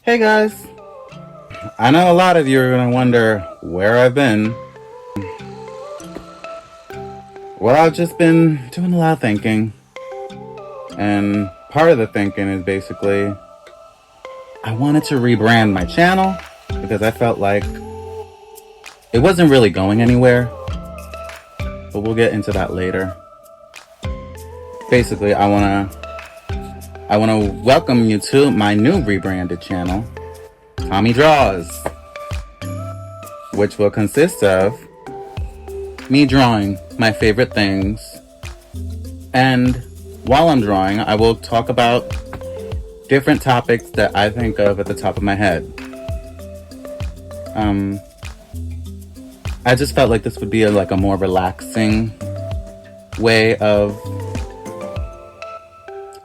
Hey guys! I know a lot of you are going to wonder where I've been. Well, I've just been doing a lot of thinking. And part of the thinking is basically I wanted to rebrand my channel because I felt like it wasn't really going anywhere. But we'll get into that later. Basically, I want to welcome you to my new rebranded channel, Tommii Draws, which will consist of me drawing my favorite things, and while I'm drawing, I will talk about different topics that I think of at the top of my head. I just felt like this would be a more relaxing way of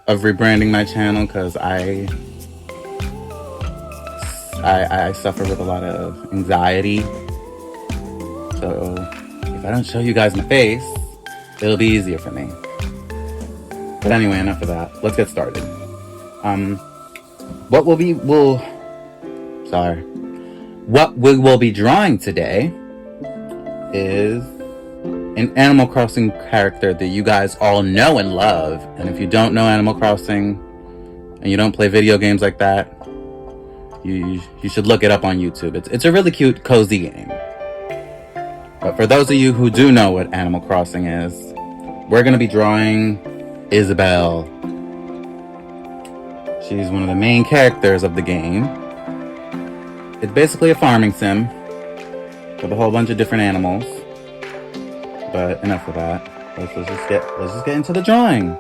rebranding my channel, because I suffer with a lot of anxiety. So if I don't show you guys my face, it'll be easier for me. But anyway, enough of that. Let's get started. What we will be drawing today is an Animal Crossing character that you guys all know and love. And if you don't know Animal Crossing and you don't play video games like that, you should look it up on YouTube. It's a really cute, cozy game. But for those of you who do know what Animal Crossing is, we're going to be drawing Isabelle. She's one of the main characters of the game. It's basically a farming sim with a whole bunch of different animals. But enough of that. Let's just get into the drawing.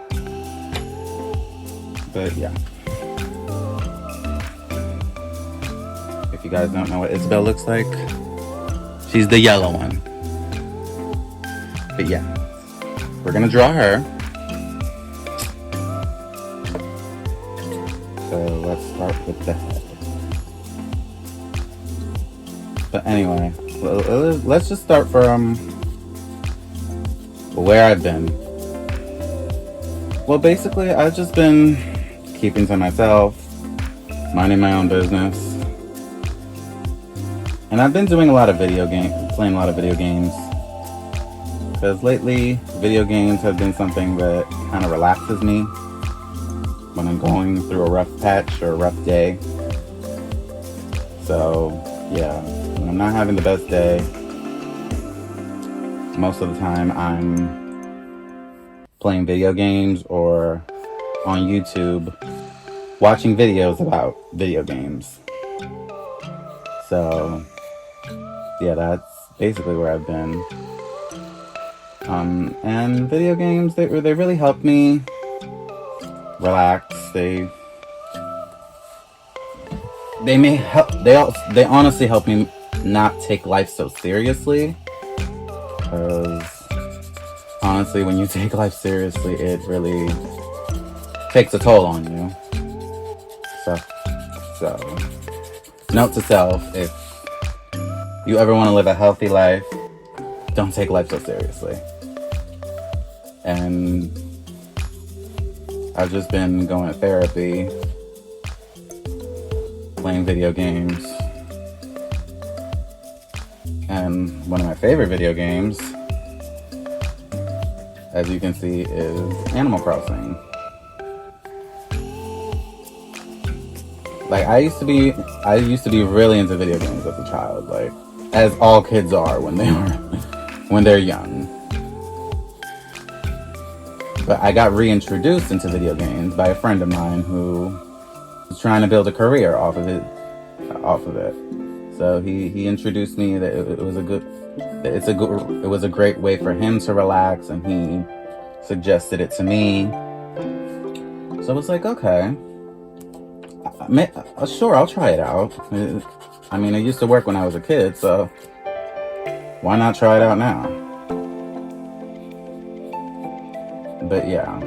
But yeah. If you guys don't know what Isabelle looks like, she's the yellow one. But yeah, we're gonna draw her. So let's start with the head. But anyway, let's just start from where I've been. Well, basically, I've just been keeping to myself, minding my own business. And I've been doing playing a lot of video games. Because lately, video games have been something that kind of relaxes me when I'm going through a rough patch or a rough day. So, yeah, when I'm not having the best day, most of the time I'm playing video games or on YouTube watching videos about video games. So, yeah, that's basically where I've been. And video games, they really help me relax. They honestly help me not take life so seriously. Because honestly, when you take life seriously, it really takes a toll on you. So note to self: if you ever want to live a healthy life, don't take life so seriously. And I've just been going to therapy, playing video games, and one of my favorite video games, as you can see, is Animal Crossing. Like, I used to be really into video games as a child, like, as all kids are when they're young. But I got reintroduced into video games by a friend of mine who was trying to build a career off of it. So he introduced me that it was a great way for him to relax, and he suggested it to me. So I was like, okay, sure, I'll try it out. I mean, it used to work when I was a kid, so why not try it out now? But yeah,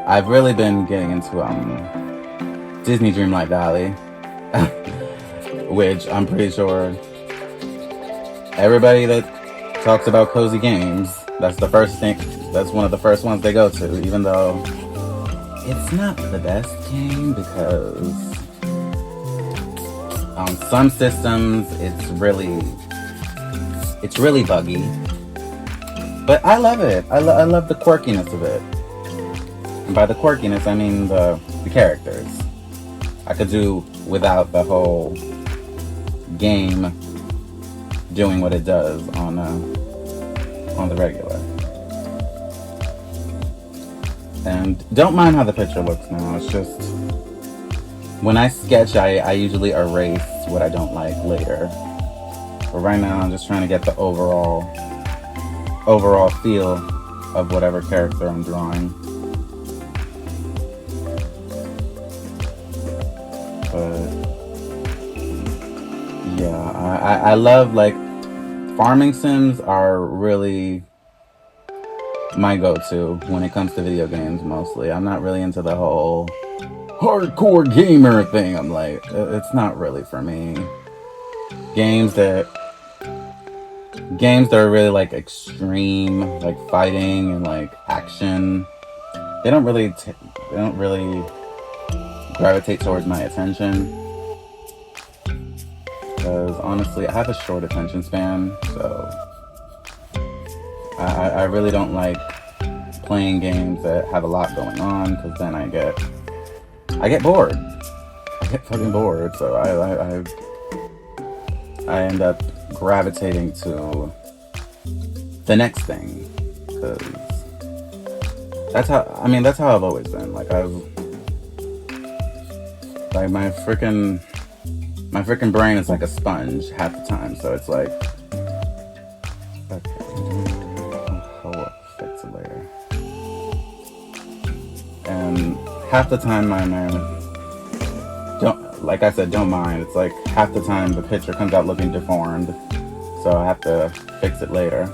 I've really been getting into Disney Dreamlight Valley, which I'm pretty sure everybody that talks about cozy games, that's one of the first ones they go to, even though It's not the best game because on some systems it's really buggy. But I love it. I love the quirkiness of it. And by the quirkiness, I mean the characters. I could do without the whole game doing what it does on the regular. And don't mind how the picture looks now. It's just when I sketch, I usually erase what I don't like later. But right now, I'm just trying to get the overall feel of whatever character I'm drawing. But yeah, I love, like, farming sims are really my go-to when it comes to video games. Mostly, I'm not really into the whole hardcore gamer thing. I'm like, it's not really for me. Games that are really like extreme, like fighting and like action, they don't really gravitate towards my attention, because honestly I have a short attention span, so I really don't like playing games that have a lot going on, because then I get bored. I get fucking bored, so I end up gravitating to the next thing, because that's how I've always been. Like, my freaking brain is like a sponge half the time, so it's like, okay, hold up, fix it later. And half the time my man don't mind. It's like half the time the picture comes out looking deformed, so I have to fix it later.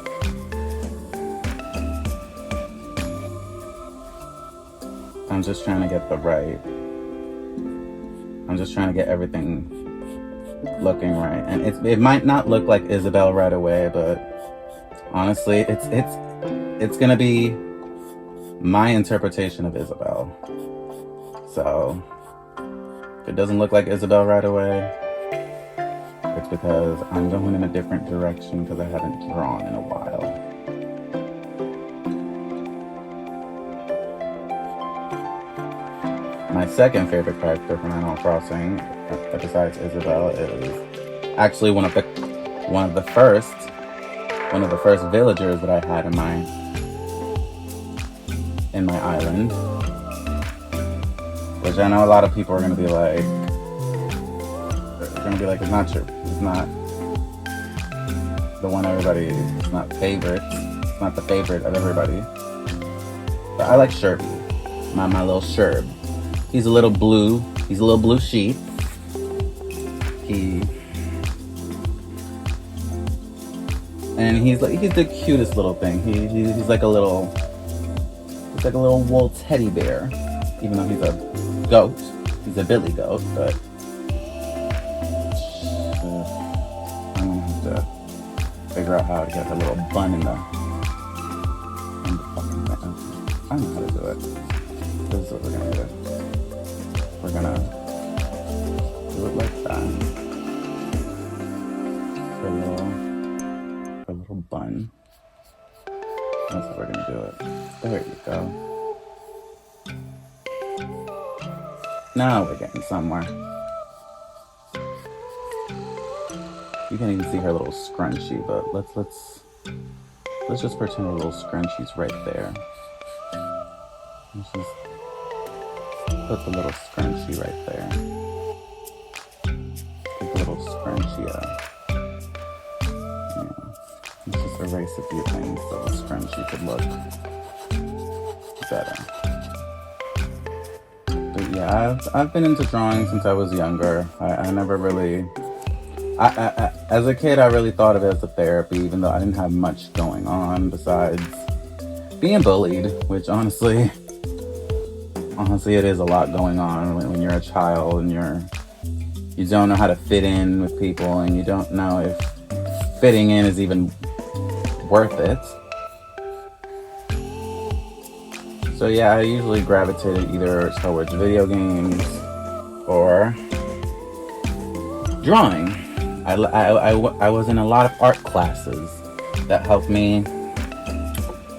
I'm just trying to get everything looking right. And it might not look like Isabelle right away, but honestly, it's gonna be my interpretation of Isabelle. So if it doesn't look like Isabelle right away, it's because I'm going in a different direction, because I haven't drawn in a while. My second favorite character from Animal Crossing, besides Isabelle, is actually one of the first villagers that I had in my island. Which I know a lot of people are gonna be like, it's not the one everybody, it's not the favorite of everybody. But I like Sherby, my little Sherb. He's a little blue sheep. He's the cutest little thing. He's like a little wool teddy bear, even though he's a goat. He's a billy goat, but I'm gonna have to figure out how to get a little bun in the fucking thing. I know how to do it. This is what we're gonna do. We're gonna do it like that. For a little bun. That's how we're gonna do it. There you go. Now we're getting somewhere. You can't even see her little scrunchie, but let's just pretend her little scrunchie's right there. Let's just put the little scrunchie right there. Put the little scrunchie up. Yeah. Let's just erase a few things so the scrunchie could look better. But yeah, I've been into drawing since I was younger. I never really... as a kid, I really thought of it as a therapy, even though I didn't have much going on besides being bullied, which honestly, it is a lot going on when you're a child and you don't know how to fit in with people, and you don't know if fitting in is even worth it. So yeah, I usually gravitated either towards video games or drawing. I was in a lot of art classes that helped me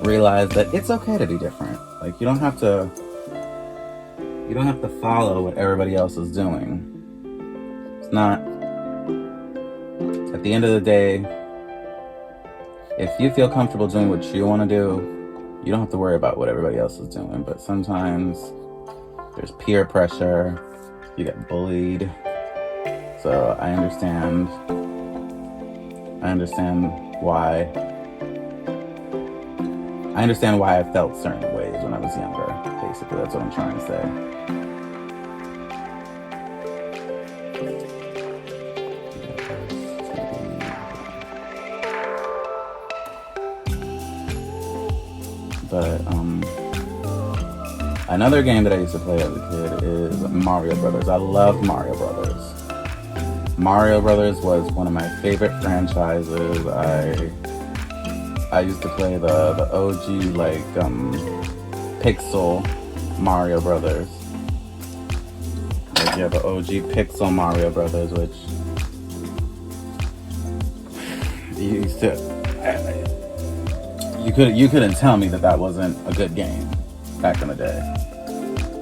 realize that it's okay to be different. Like you don't have to follow what everybody else is doing. It's not, at the end of the day, if you feel comfortable doing what you want to do, you don't have to worry about what everybody else is doing. But sometimes there's peer pressure, you get bullied. So I understand why I felt certain ways when I was younger. Basically, that's what I'm trying to say. But another game that I used to play as a kid is Mario Brothers. I love Mario Brothers. Mario Brothers was one of my favorite franchises. I used to play the OG like pixel Mario Brothers. Like, yeah, the OG pixel Mario Brothers, which you used to. You couldn't tell me that wasn't a good game back in the day,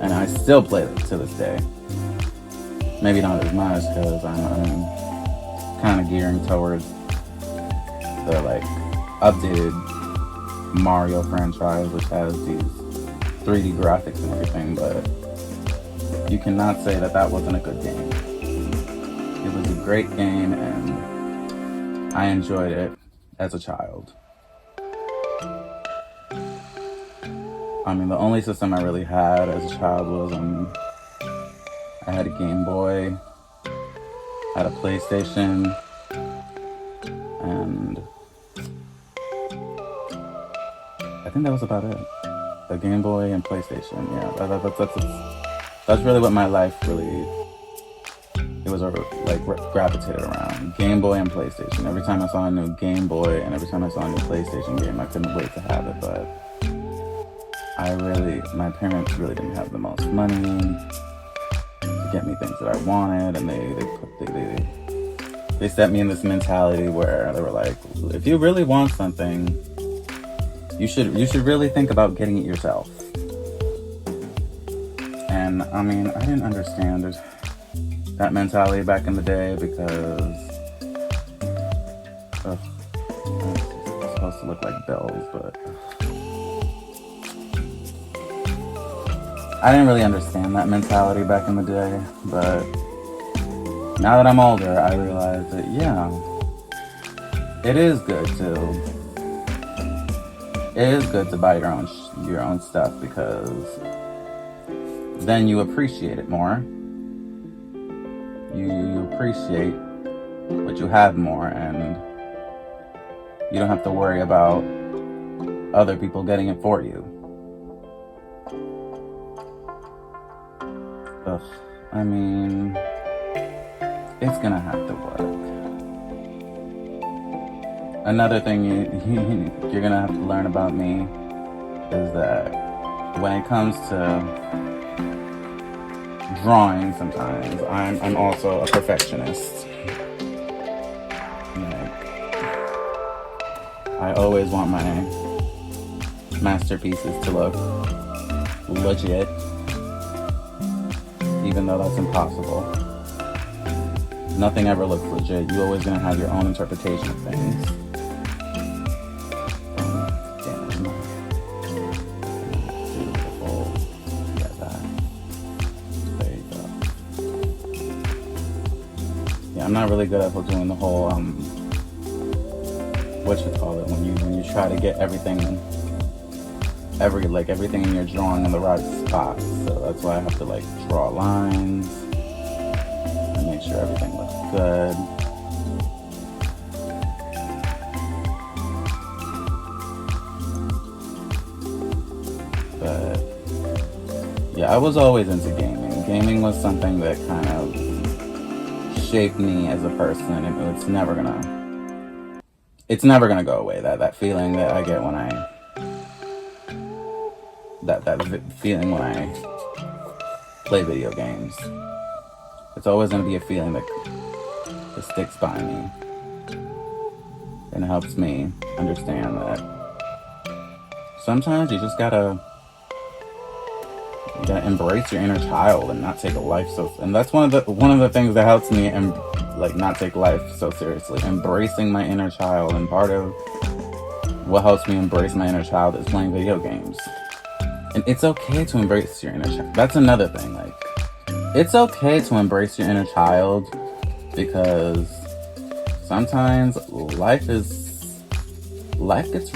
and I still play it to this day. Maybe not as much because I'm kind of gearing towards the like updated Mario franchise, which has these 3D graphics and everything. But you cannot say that wasn't a good game. It was a great game, and I enjoyed it as a child. I mean, the only system I really had as a child was I had a Game Boy, had a PlayStation, and I think that was about it. The Game Boy and PlayStation. Yeah, that's really what my life gravitated around. Game Boy and PlayStation. Every time I saw a new Game Boy and every time I saw a new PlayStation game, I couldn't wait to have it. But my parents really didn't have the most money to get me things that I wanted, and they set me in this mentality where they were like, if you really want something, you should really think about getting it yourself. And I mean, I didn't understand that mentality back in the day because it's supposed to look like bells, but I didn't really understand that mentality back in the day. But now that I'm older, I realize that yeah, it is good to buy your own stuff, because then you appreciate it more. You appreciate what you have more, and you don't have to worry about other people getting it for you. I mean, it's gonna have to work. Another thing you're gonna have to learn about me is that when it comes to drawing, sometimes I'm also a perfectionist. Like, I always want my masterpieces to look legit, even though that's impossible. Nothing ever looks legit. You're always gonna have your own interpretation of things. I'm not really good at doing the whole when you try to get everything in your drawing in the right spot. So that's why I have to draw lines and make sure everything looks good. But yeah, I was always into gaming. Gaming was something that kind of shaped me as a person, and it's never gonna go away. That feeling that I get when I feeling when I play video games. It's always going to be a feeling that sticks by me. And it helps me understand that sometimes you just gotta embrace your inner child and not take life so. And that's one of the things that helps me and not take life so seriously. Embracing my inner child, and part of what helps me embrace my inner child is playing video games. And it's okay to embrace your inner child. That's another thing. It's okay to embrace your inner child, because sometimes life gets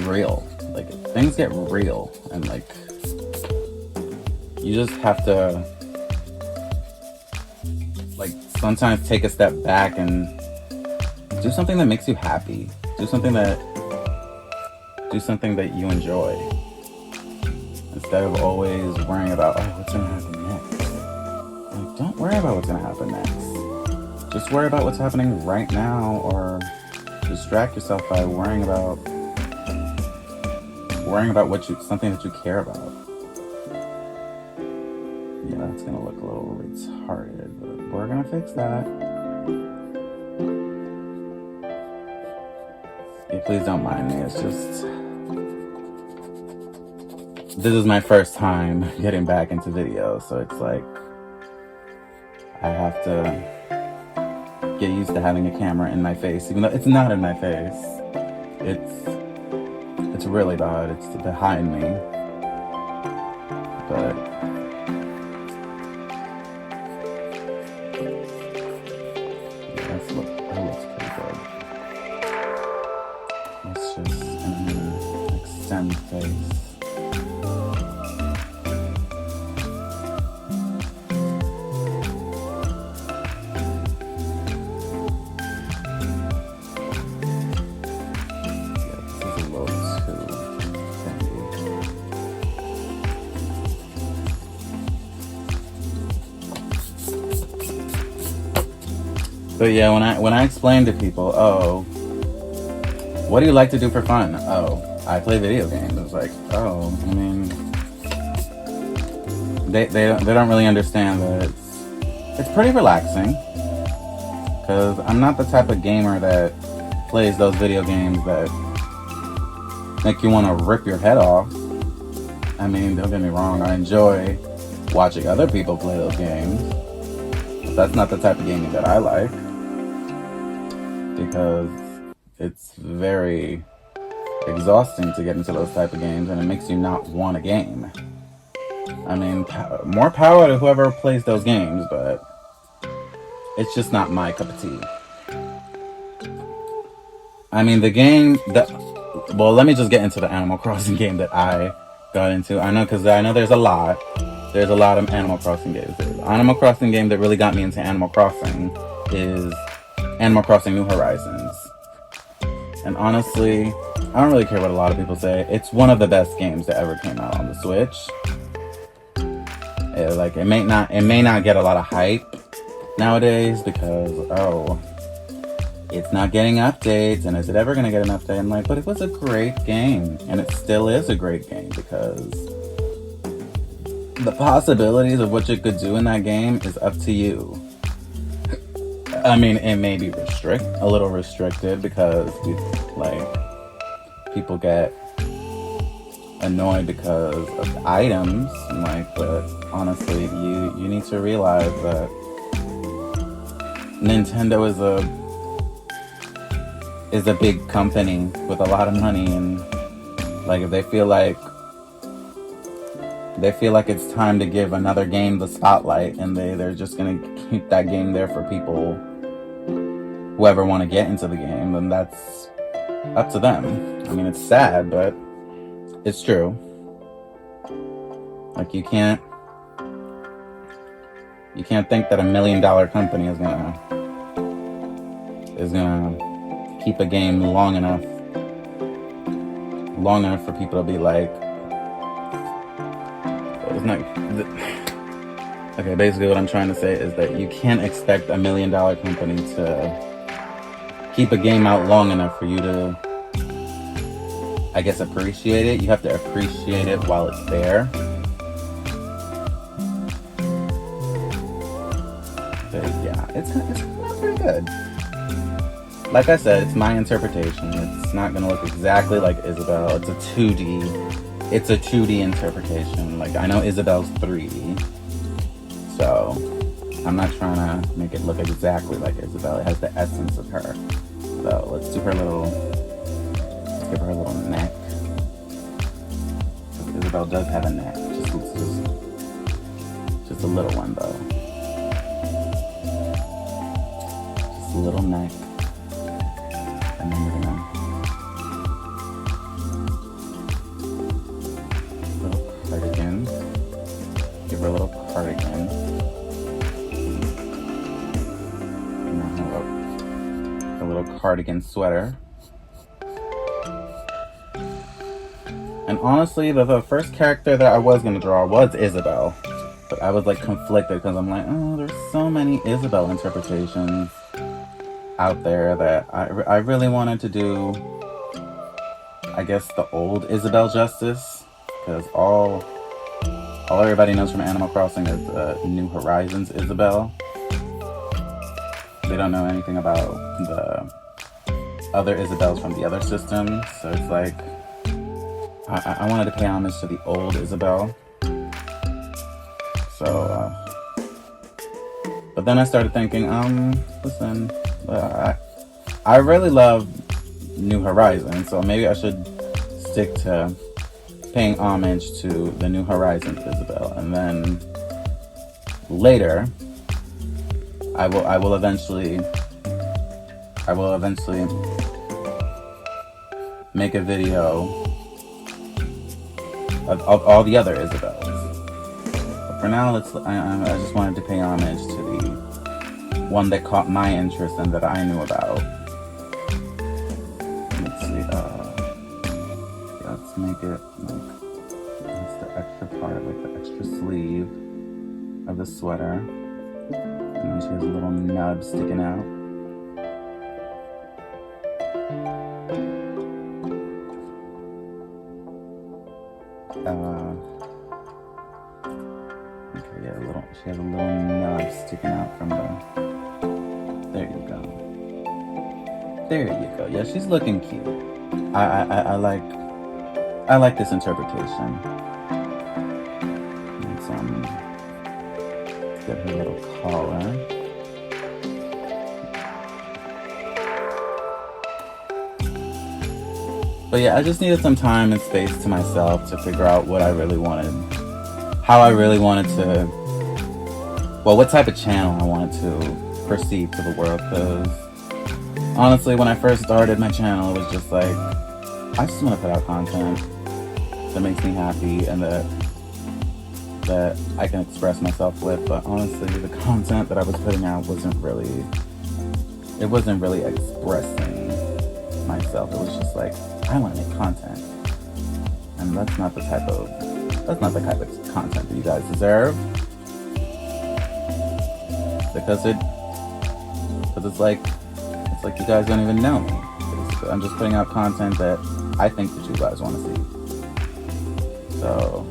real. Things get real, and you just have to sometimes take a step back and do something that makes you happy. Do something that you enjoy, instead of always worrying about, oh, what's gonna happen next. Don't worry about what's gonna happen next. Just worry about what's happening right now, or distract yourself by worrying about something that you care about. Yeah, that's gonna look a little retarded, but we're gonna fix that. Yeah, please don't mind me. It's just, this is my first time getting back into video, so it's I have to get used to having a camera in my face, even though it's not in my face. It's really bad. It's behind me. But yeah, that looks pretty good. Let's just extend the face. But yeah, when I explain to people, oh, what do you like to do for fun? Oh, I play video games. It's oh, I mean, they don't really understand that it's pretty relaxing, because I'm not the type of gamer that plays those video games that make you want to rip your head off. I mean, don't get me wrong, I enjoy watching other people play those games, but that's not the type of gaming that I like, because it's very exhausting to get into those type of games, and it makes you not want a game. I mean, more power to whoever plays those games, but it's just not my cup of tea. I mean, well, let me just get into the Animal Crossing game that I got into. I know there's a lot of Animal Crossing games. The Animal Crossing game that really got me into Animal Crossing is Animal Crossing New Horizons. And honestly, I don't really care what a lot of people say. It's one of the best games that ever came out on the Switch. It may not get a lot of hype nowadays, because it's not getting updates, and is it ever gonna get an update? I'm but it was a great game, and it still is a great game, because the possibilities of what you could do in that game is up to you. I mean, it may be a little restricted, because people get annoyed because of the items, but honestly, you need to realize that Nintendo is a big company with a lot of money, and if they feel like it's time to give another game the spotlight, and they're just gonna keep that game there for people who ever want to get into the game, then that's up to them. I mean, it's sad, but it's true. You can't think that $1 million company is gonna keep a game long enough for people to be it's not. Okay, basically what I'm trying to say is that you can't expect $1 million company to keep a game out long enough for you to, I guess, appreciate it. You have to appreciate it while it's there. it's pretty good. Like I said, it's my interpretation. It's not gonna look exactly like Isabelle. It's a 2D. It's a 2D interpretation. Like, I know Isabelle's 3D, so I'm not trying to make it look exactly like Isabelle. It has the essence of her. So let's do her little. Let's give her a little neck. Isabelle does have a neck. Just a little one though. Just a little neck. And then we're gonna little cardigan. Give her a little cardigan. And then a little cardigan sweater. And honestly, the first character that I was gonna draw was Isabelle. But I was like conflicted because I'm like, oh, there's so many Isabelle interpretations out there that I really wanted to do, I guess, the old Isabelle justice, because all everybody knows from Animal Crossing is New Horizons Isabelle. They don't know anything about the other Isabelles from the other systems, so it's like I wanted to pay homage to the old Isabelle. So, but then I started thinking, listen, I really love New Horizons, so maybe I should stick to paying homage to the New Horizons Isabelle, and then later, I will eventually make a video of all the other Isabelles. For now, I just wanted to pay homage to the one that caught my interest and that I knew about. Let's see, let's make it like, that's the extra part, like the extra sleeve of the sweater. And then she has a little nub sticking out. Okay, yeah, she has a little nub sticking out from the, there you go. There you go. Yeah, she's looking cute. I like this interpretation. Let's get her little collar. But yeah, I just needed some time and space to myself to figure out what I really wanted, how I really wanted to, well, what type of channel I wanted to perceive to the world. Because honestly, when I first started my channel, it was just like, I just want to put out content that makes me happy and that I can express myself with. But honestly, the content that I was putting out wasn't really expressing myself. It was just like, I want to make content, and that's not the type of content that you guys deserve, because it's like you guys don't even know me. I'm just putting out content that I think that you guys want to see. So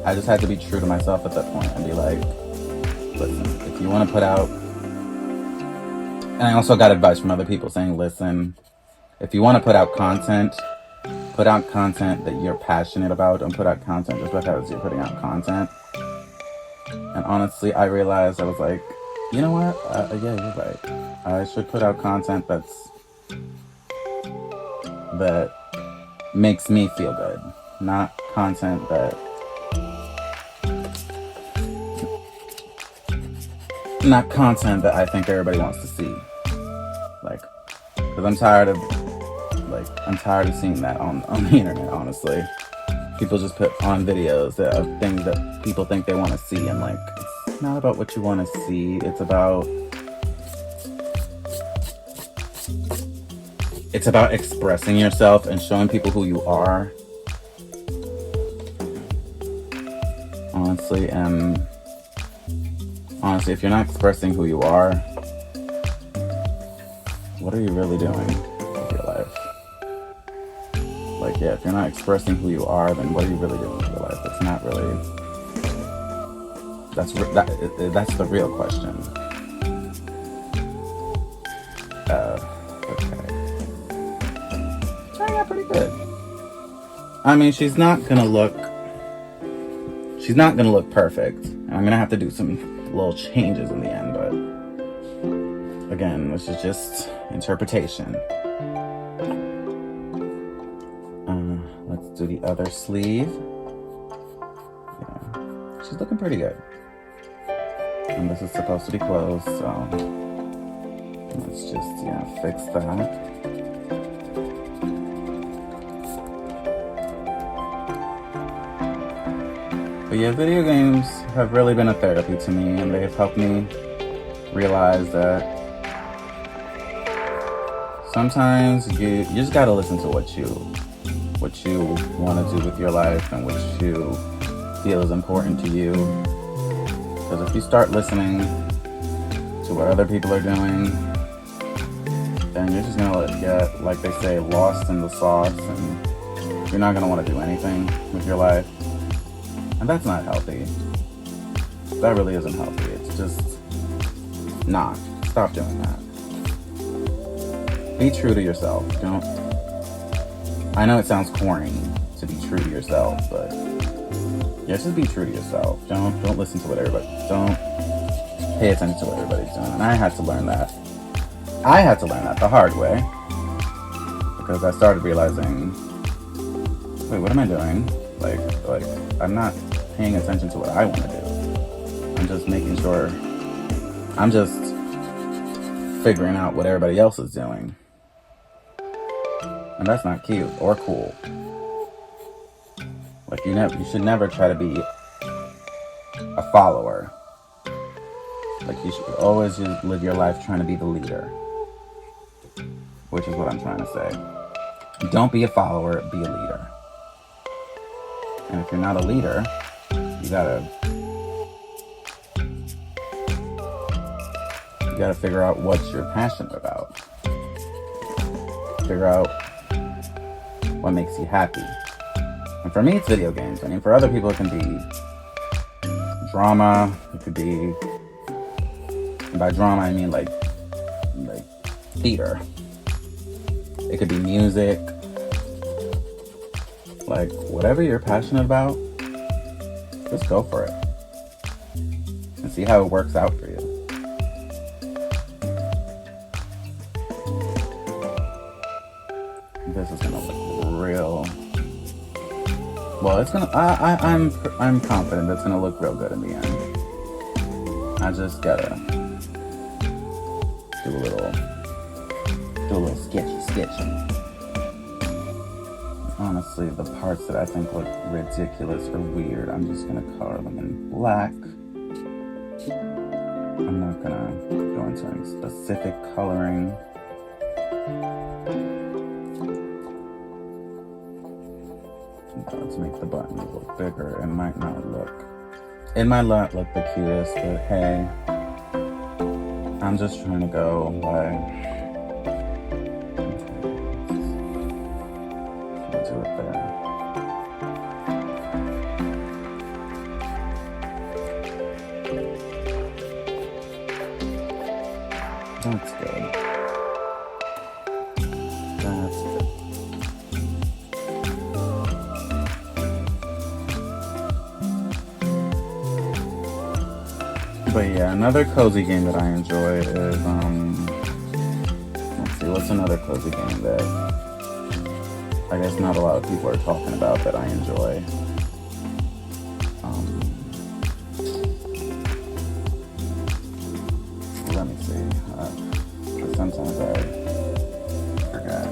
I just had to be true to myself at that point and be like, listen, if you want to put out, and I also got advice from other people saying, listen, if you want to put out content that you're passionate about. Don't put out content just because you're putting out content. And honestly, I realized, I was like, you know what? Yeah, you're right. I should put out content that makes me feel good, not content that I think everybody wants to see. Like, because I'm tired of seeing that on the internet, honestly. People just put on videos of things that people think they want to see, and like, it's not about what you want to see. It's about expressing yourself and showing people who you are. Honestly, if you're not expressing who you are, what are you really doing with your life? Like, yeah, if you're not expressing who you are, then what are you really doing with your life? It's not really, that's the real question. I mean, she's not gonna look perfect. I'm gonna have to do some little changes in the end, but again, this is just interpretation. Let's do the other sleeve. Yeah, she's looking pretty good. And this is supposed to be closed, so let's just, fix that. But yeah, video games have really been a therapy to me, and they have helped me realize that sometimes you just gotta listen to what you want to do with your life and what you feel is important to you. Because if you start listening to what other people are doing, then you're just gonna get, like they say, lost in the sauce, and you're not gonna want to do anything with your life. And that's not healthy. That really isn't healthy. It's just not. Stop doing that. Be true to yourself. I know it sounds corny to be true to yourself, but just be true to yourself. Don't listen to what don't pay attention to what everybody's doing. And I had to learn that. The hard way. Because I started realizing, wait, what am I doing? Like I'm not paying attention to what I want to do. I'm just making sure. I'm just figuring out what everybody else is doing. And that's not cute or cool. Like you should never try to be a follower. Like you should always just live your life trying to be the leader. Which is what I'm trying to say. Don't be a follower, be a leader. And if you're not a leader, you gotta figure out what you're passionate about. Figure out what makes you happy. And for me, it's video games. I mean, for other people, it can be drama. It could be, and by drama, I mean like theater. It could be music. Like, whatever you're passionate about, just go for it. And see how it works out for you. This is gonna look real. Well, it's gonna. I'm confident it's gonna look real good in the end. I just gotta do a little sketching. Honestly, the parts that I think look ridiculous or weird, I'm just gonna color them in black. I'm not gonna go into any specific coloring. Let's make the buttons look bigger. It might not look the cutest, but hey, I'm just trying to go by. Do it there. That's good. That's good. But yeah, another cozy game that I enjoy is let's see, what's another cozy game that I guess not a lot of people are talking about that I enjoy. Let me see. Sometimes I forget.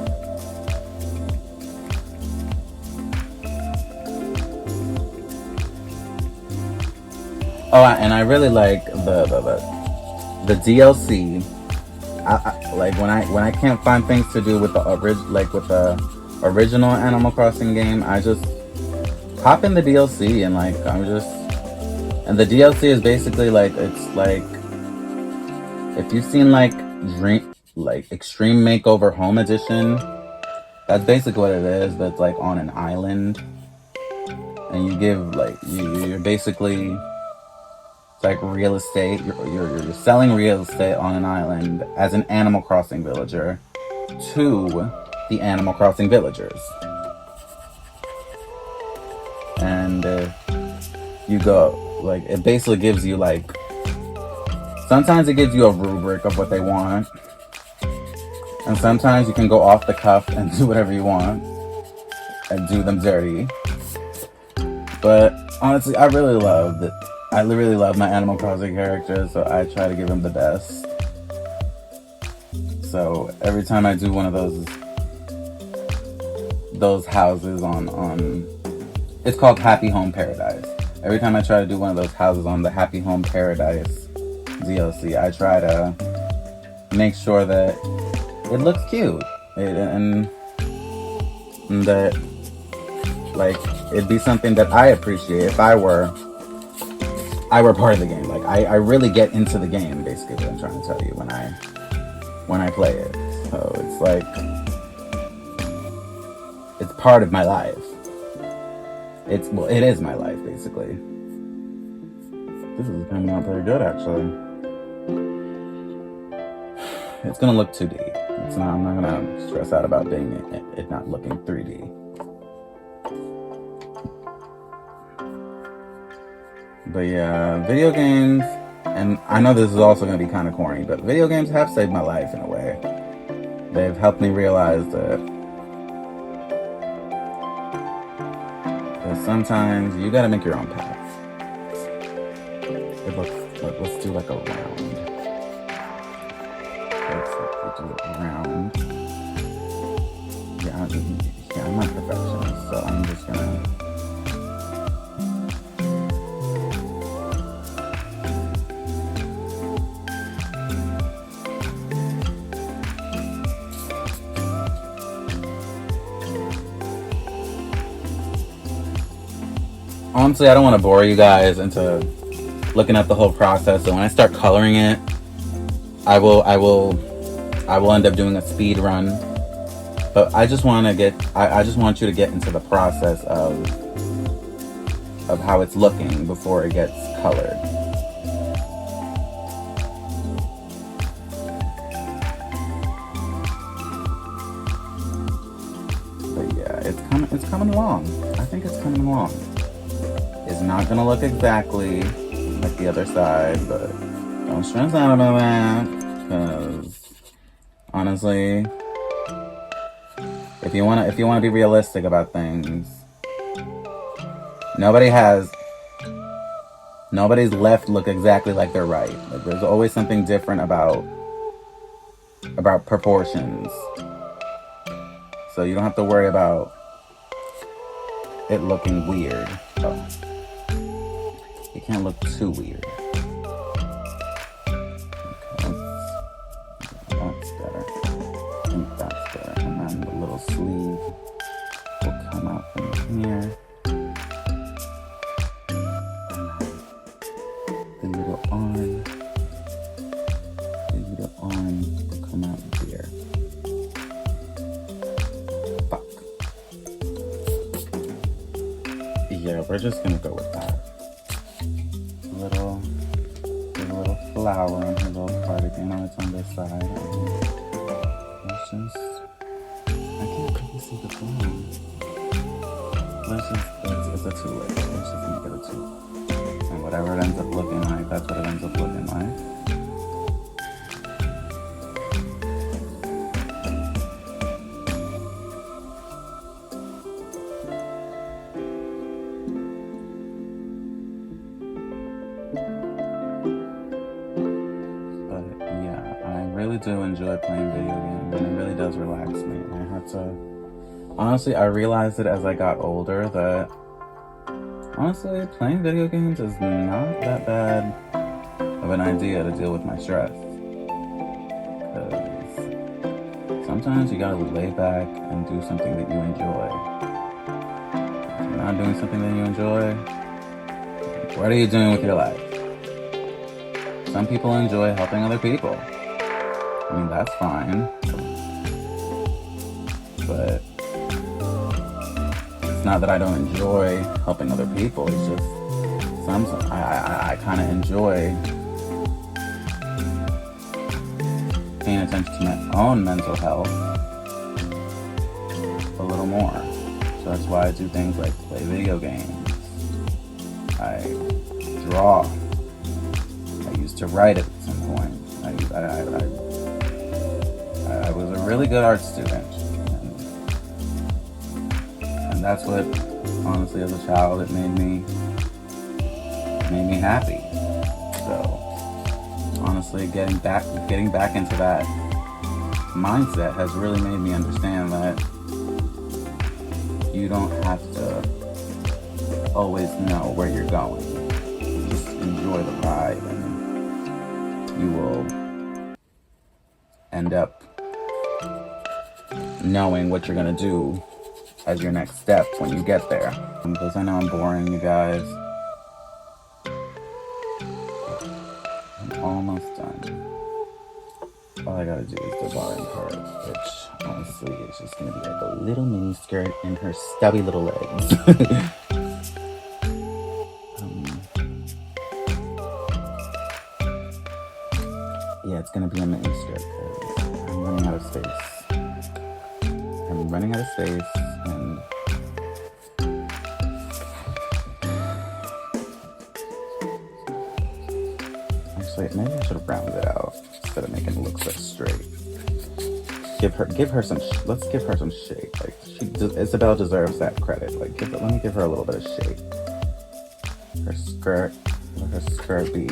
Oh, and I really like the DLC. I like when I can't find things to do with the original Animal Crossing game, I just hop in the DLC and and the DLC is basically it's like if you've seen Extreme Makeover Home Edition, that's basically what it is, but it's on an island, and you give you're basically it's real estate. You're selling real estate on an island as an Animal Crossing villager to the Animal Crossing villagers. and you go, like, it basically gives you, like, sometimes it gives you a rubric of what they want, and sometimes you can go off the cuff and do whatever you want and do them dirty. But honestly, I really love that. I really love my Animal Crossing characters, so I try to give them the best. So every time I do one of those houses on it's called Happy Home Paradise. Every time I try to do one of those houses on the Happy Home Paradise DLC, I try to make sure that it looks cute and that, like, it'd be something that I appreciate if I were part of the game. Like, I really get into the game, basically, what I'm trying to tell you when I play it. So it's like, it's part of my life. It is my life, basically. This is coming out pretty good, actually. It's gonna look 2D. I'm not gonna stress out about it not looking 3D. But yeah, video games, and I know this is also going to be kind of corny, but video games have saved my life in a way. They've helped me realize that sometimes you got to make your own path. It looks like, let's do like a round. Let's do a round. Yeah, I'm not a perfectionist, so I'm just going to... Honestly, I don't want to bore you guys into looking at the whole process. So when I start coloring it, I will end up doing a speed run. But I just want you to get into the process of how it's looking before it gets colored. But yeah, it's coming along. I think it's coming along. It's not gonna look exactly like the other side, but don't stress out about that, because honestly, if you wanna be realistic about things, nobody's left look exactly like they're right. Like, there's always something different about proportions, so you don't have to worry about it looking weird. Oh. It can't look too weird. Okay, that's better. I think that's better. And then the little sleeve will come out from here. And the little arm will come out here. Fuck. Yeah, we're just gonna go with that. Little flower on her little cardigan on its underside. Let's just... I can't really see the flower. It's a 2-layer. Let's just make it a 2. And whatever it ends up looking like, that's what it ends up looking like. Do enjoy playing video games, and it really does relax me. And I had to, honestly, I realized it as I got older that honestly playing video games is not that bad of an idea to deal with my stress, because sometimes you gotta lay back and do something that you enjoy. If you're not doing something that you enjoy, what are you doing with your life? Some people enjoy helping other people. I mean, that's fine, but it's not that I don't enjoy helping other people. It's just I kind of enjoy paying attention to my own mental health a little more. So that's why I do things like play video games I draw. I used to write at some point. I was a really good art student. And that's what, honestly, as a child, it made me happy. So, honestly, getting back into that mindset has really made me understand that you don't have to always know where you're going. Just enjoy the ride, and you will end up knowing what you're gonna do as your next step when you get there. Because I know I'm boring you guys. I'm almost done. All I gotta do is the bottom part, which honestly is just gonna be like a little mini skirt and her stubby little legs. Yeah, it's gonna be a mini skirt because I'm running out of space. I'm running out of space, and actually, maybe I should have rounded it out instead of making it look so straight. Give her some. Let's give her some shape. Like Isabelle deserves that credit. Like, let me give her a little bit of shape. Her skirt. Let her skirt be.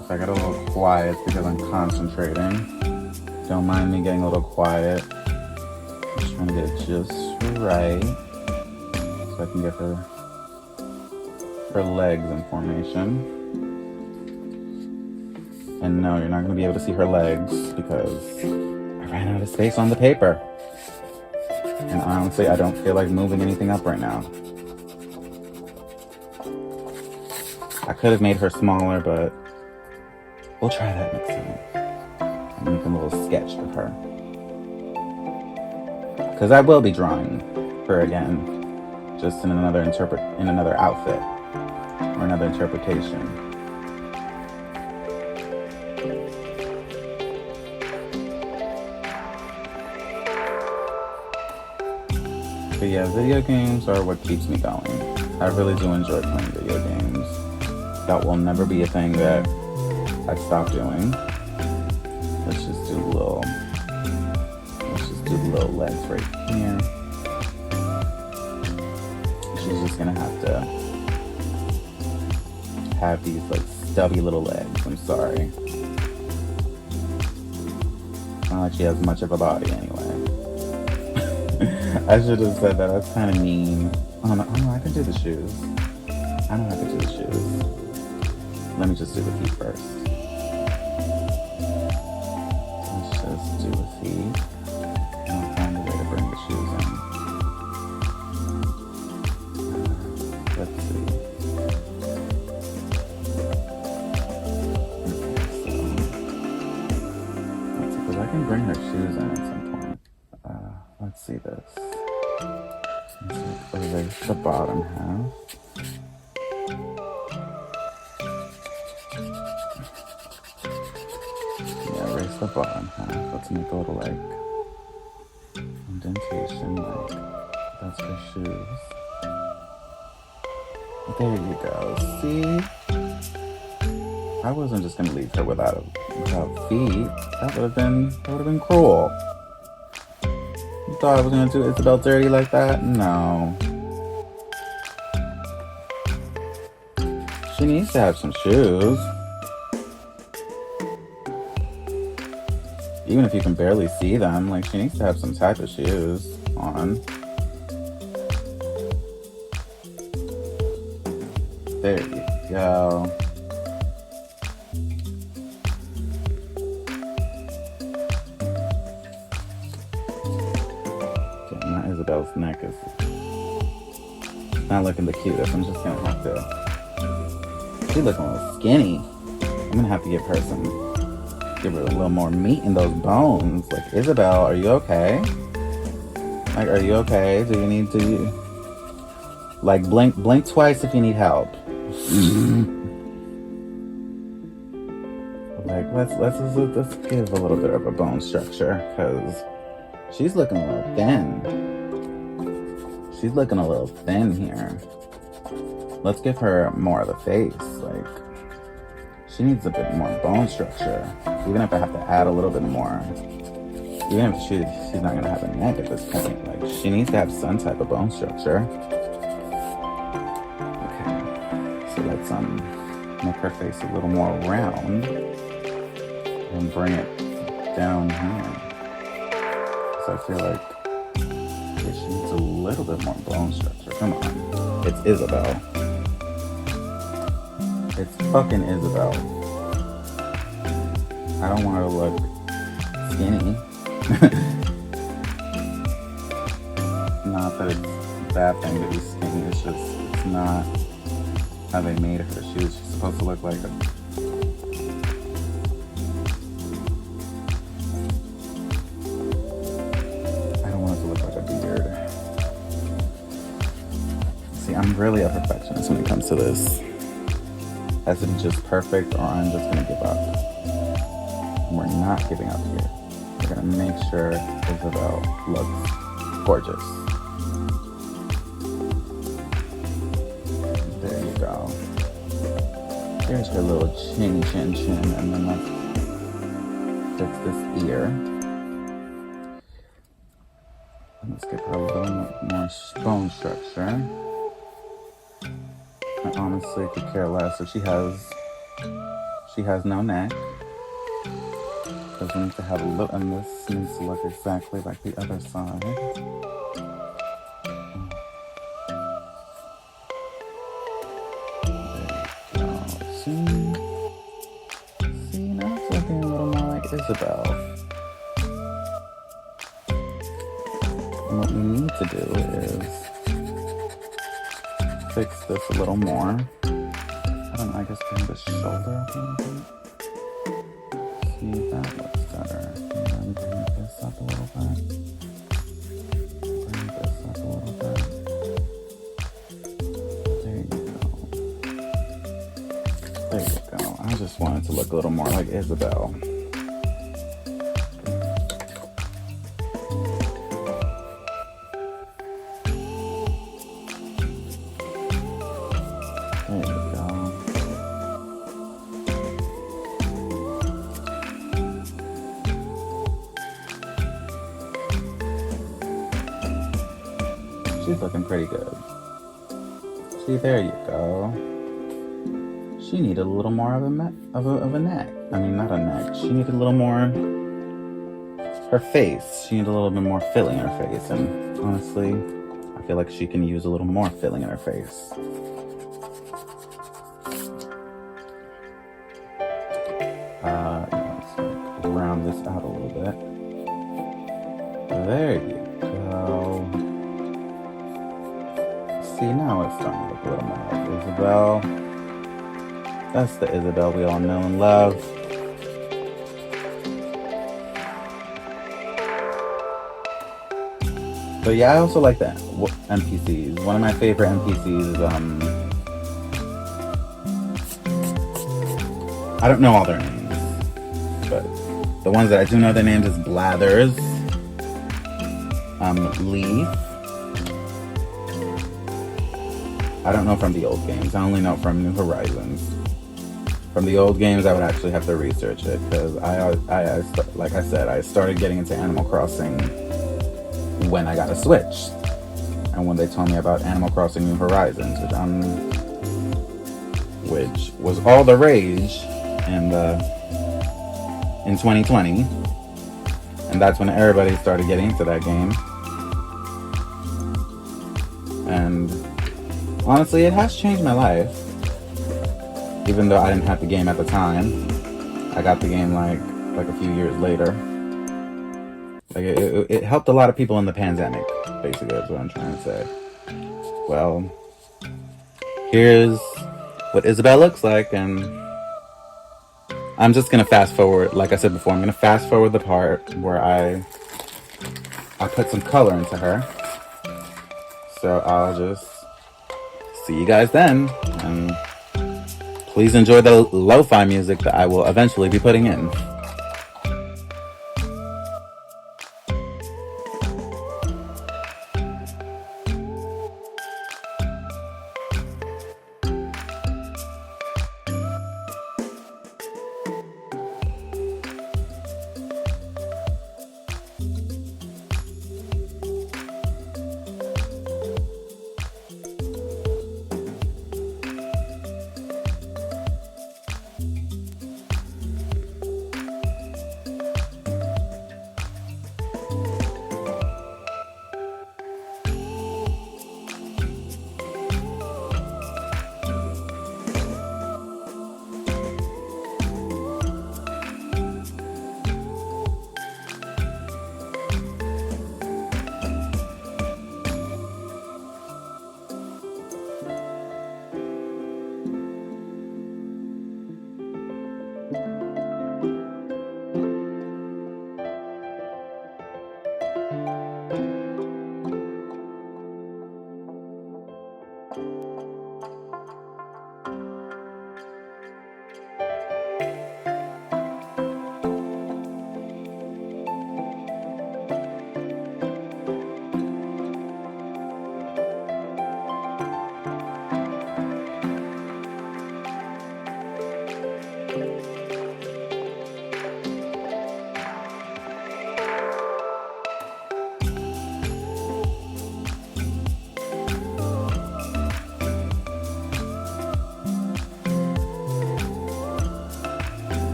If I get a little quiet, it's because I'm concentrating. Don't mind me getting a little quiet. I'm just trying to get it just right so I can get her legs in formation. And no, you're not going to be able to see her legs because I ran out of space on the paper. And honestly, I don't feel like moving anything up right now. I could have made her smaller, but we'll try that next time. I'm making a little sketch of her. Because I will be drawing her again, just in another outfit or another interpretation. But yeah, video games are what keeps me going. I really do enjoy playing video games. That will never be a thing that I stop doing. Let's just do the little legs right here. She's just gonna have to have these like stubby little legs. I'm sorry. Not like she has much of a body anyway. I should have said that. That's kind of mean. Oh no, I can do the shoes. I know I can do the shoes. Let me just do the feet first. Let's just do the feet. And I'll find a way to bring the shoes in. Let's see. Okay, so I can bring her shoes in at some point. Let's see this. Let's erase the bottom half. The bottom half. Let's make a little like indentation, like that's her shoes. There you go. See, I wasn't just gonna leave her without feet. That would have been cruel. You thought I was gonna do Isabelle dirty like that? No. She needs to have some shoes. Even if you can barely see them, like, she needs to have some type of shoes on. There you go. Okay, now Isabelle's neck is not looking the cutest. I'm just gonna have to... She's looking a little skinny. I'm gonna have to give her a little more meat in those bones. Like, Isabelle, are you okay? Like, are you okay? Do you need to, like, blink twice if you need help. Like, let's give a little bit of a bone structure, because she's looking a little thin. She's looking a little thin here. Let's give her more of the face. Like, she needs a bit more bone structure. Even if I have to add a little bit more. Even if she's not gonna have a neck at this point. Like, she needs to have some type of bone structure. Okay, so let's make her face a little more round and bring it down here. So I feel like she needs a little bit more bone structure. Come on, it's Isabelle. It's fucking Isabelle. I don't want her to look skinny. Not that it's a bad thing to be skinny, it's not how they made her. She was supposed to look like a... I don't want it to look like a beard. See, I'm really a perfectionist when it comes to this. Has to be just perfect, or I'm just gonna give up. We're not giving up here. We're gonna make sure Isabelle looks gorgeous. There you go. There's her little chin, and then let's fix this ear. Let's give her a little more bone structure. I honestly could care less if she has no neck. Because we need to have a look, and this needs to look exactly like the other side. There you go. See, now it's looking a little more like Isabelle. And what we need to do is fix this a little more. I don't know, I guess bring the shoulder up a little bit. See if that looks better. And then bring this up a little bit. Bring this up a little bit. There you go. There you go. I just want it to look a little more like Isabelle. There you go. She's looking pretty good. See, there you go. She needed a little more of a neck. I mean, not a neck. She needed a little more... Her face. She needed a little bit more filling in her face. And honestly, I feel like she can use a little more filling in her face. Let's round this out a little bit. There you go. See, now it's starting to look a little more like Isabelle. That's the Isabelle we all know and love. But yeah, I also like the NPCs. One of my favorite NPCs is, I don't know all their names, but the ones that I do know their names is Blathers, Leaf. I don't know from the old games. I only know from New Horizons. From the old games, I would actually have to research it, because like I said, I started getting into Animal Crossing when I got a Switch, and when they told me about Animal Crossing New Horizons, which was all the rage in 2020, and that's when everybody started getting into that game. And honestly, it has changed my life. Even though I didn't have the game at the time, I got the game like a few years later. Like it helped a lot of people in the pandemic. Basically, that's what I'm trying to say. Well, here's what Isabelle looks like, and I'm just gonna fast forward. Like I said before, I'm gonna fast forward the part where I put some color into her. So I'll just see you guys then, and please enjoy the lo-fi music that I will eventually be putting in.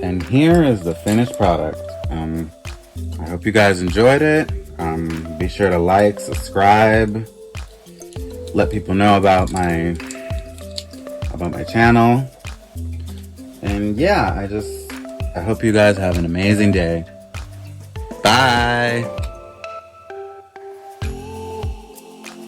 And here is the finished product. I hope you guys enjoyed it. Be sure to like, subscribe, let people know about my channel. And yeah, I hope you guys have an amazing day. Bye.